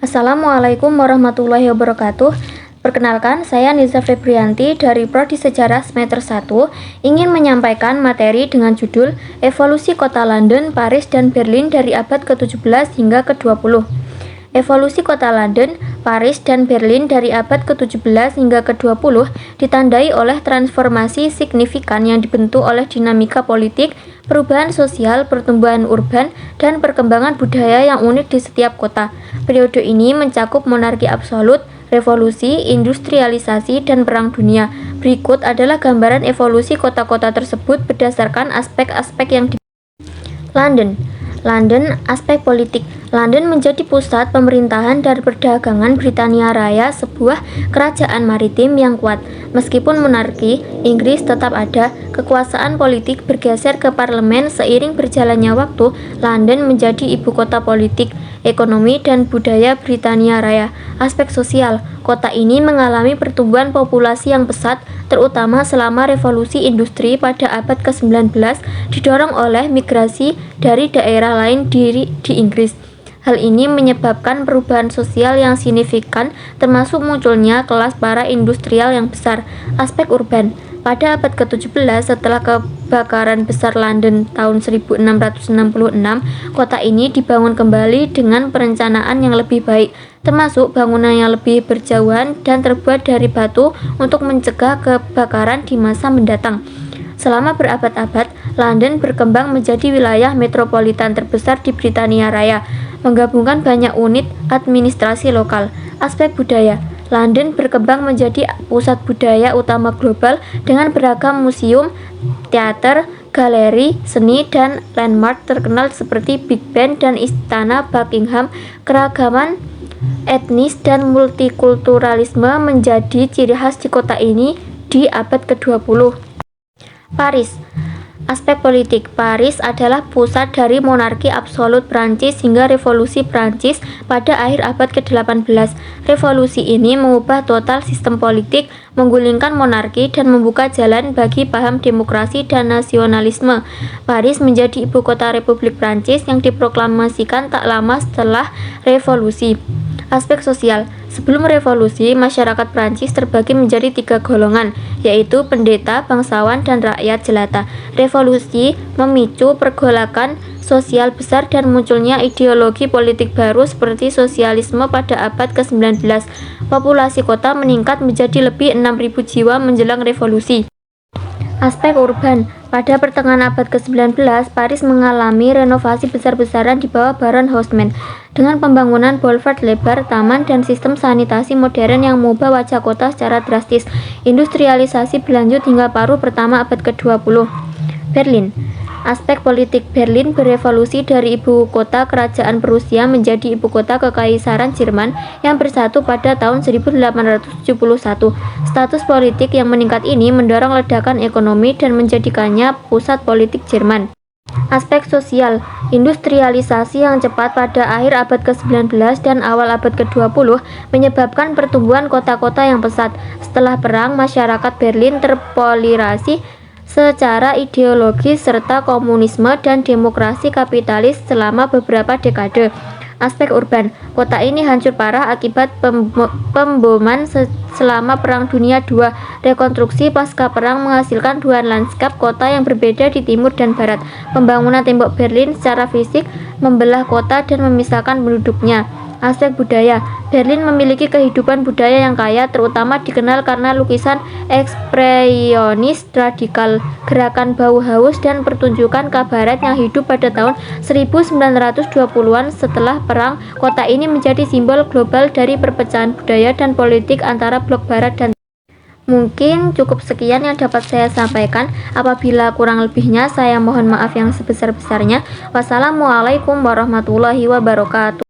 Assalamualaikum warahmatullahi wabarakatuh. Perkenalkan, saya Niza Febrianti dari Prodi Sejarah Semester 1 ingin menyampaikan materi dengan judul Evolusi Kota London, Paris, dan Berlin dari abad ke-17 hingga ke-20. Evolusi kota London, Paris, dan Berlin dari abad ke-17 hingga ke-20 ditandai oleh transformasi signifikan yang dibentuk oleh dinamika politik, perubahan sosial, pertumbuhan urban, dan perkembangan budaya yang unik di setiap kota. Periode ini mencakup monarki absolut, revolusi, industrialisasi, dan perang dunia. Berikut adalah gambaran evolusi kota-kota tersebut berdasarkan aspek-aspek yang London, aspek politik. London menjadi pusat pemerintahan dan perdagangan Britania Raya, sebuah kerajaan maritim yang kuat. Meskipun monarki Inggris tetap ada, kekuasaan politik bergeser ke parlemen seiring berjalannya waktu. London menjadi ibu kota politik, ekonomi, dan budaya Britania Raya. Aspek sosial, kota ini mengalami pertumbuhan populasi yang pesat, terutama selama revolusi industri pada abad ke-19, didorong oleh migrasi dari daerah lain di Inggris. Hal ini menyebabkan perubahan sosial yang signifikan, termasuk munculnya kelas para industrial yang besar. Aspek urban, pada abad ke-17 setelah kebakaran besar London tahun 1666, kota ini dibangun kembali dengan perencanaan yang lebih baik, termasuk bangunan yang lebih berjauhan dan terbuat dari batu untuk mencegah kebakaran di masa mendatang. Selama berabad-abad, London berkembang menjadi wilayah metropolitan terbesar di Britania Raya, menggabungkan banyak unit administrasi lokal. Aspek budaya, London berkembang menjadi pusat budaya utama global dengan beragam museum, teater, galeri, seni, dan landmark terkenal seperti Big Ben dan Istana Buckingham. Keragaman etnis dan multikulturalisme menjadi ciri khas di kota ini di abad ke-20. Paris. Aspek politik, Paris adalah pusat dari monarki absolut Prancis hingga revolusi Prancis pada akhir abad ke-18. Revolusi ini mengubah total sistem politik, menggulingkan monarki, dan membuka jalan bagi paham demokrasi dan nasionalisme. Paris menjadi ibu kota Republik Prancis yang diproklamasikan tak lama setelah revolusi. Aspek sosial, sebelum revolusi, masyarakat Prancis terbagi menjadi 3 golongan, yaitu pendeta, bangsawan, dan rakyat jelata. Revolusi memicu pergolakan sosial besar dan munculnya ideologi politik baru seperti sosialisme pada abad ke-19. Populasi kota meningkat menjadi lebih 6.000 jiwa menjelang revolusi. Aspek urban, pada pertengahan abad ke-19, Paris mengalami renovasi besar-besaran di bawah Baron Haussmann dengan pembangunan boulevard lebar, taman, dan sistem sanitasi modern yang mengubah wajah kota secara drastis. Industrialisasi berlanjut hingga paruh pertama abad ke-20. Berlin. Aspek politik, Berlin berevolusi dari ibu kota kerajaan Prusia menjadi ibu kota kekaisaran Jerman yang bersatu pada tahun 1871. Status politik yang meningkat ini mendorong ledakan ekonomi dan menjadikannya pusat politik Jerman. Aspek sosial, industrialisasi yang cepat pada akhir abad ke-19 dan awal abad ke-20 menyebabkan pertumbuhan kota-kota yang pesat. Setelah perang, masyarakat Berlin terpolarisasi secara ideologis serta komunisme dan demokrasi kapitalis selama beberapa dekade. Aspek urban, kota ini hancur parah akibat pemboman selama Perang Dunia II. Rekonstruksi pasca perang menghasilkan dua lanskap kota yang berbeda di timur dan barat. Pembangunan tembok Berlin secara fisik membelah kota dan memisahkan penduduknya. Aspek budaya, Berlin memiliki kehidupan budaya yang kaya, terutama dikenal karena lukisan ekspresionis radikal, gerakan Bauhaus, dan pertunjukan kabaret yang hidup pada tahun 1920-an. Setelah perang, kota ini menjadi simbol global dari perpecahan budaya dan politik antara blok barat dan Mungkin cukup sekian yang dapat saya sampaikan. Apabila kurang lebihnya, saya mohon maaf yang sebesar-besarnya. Wassalamualaikum warahmatullahi wabarakatuh.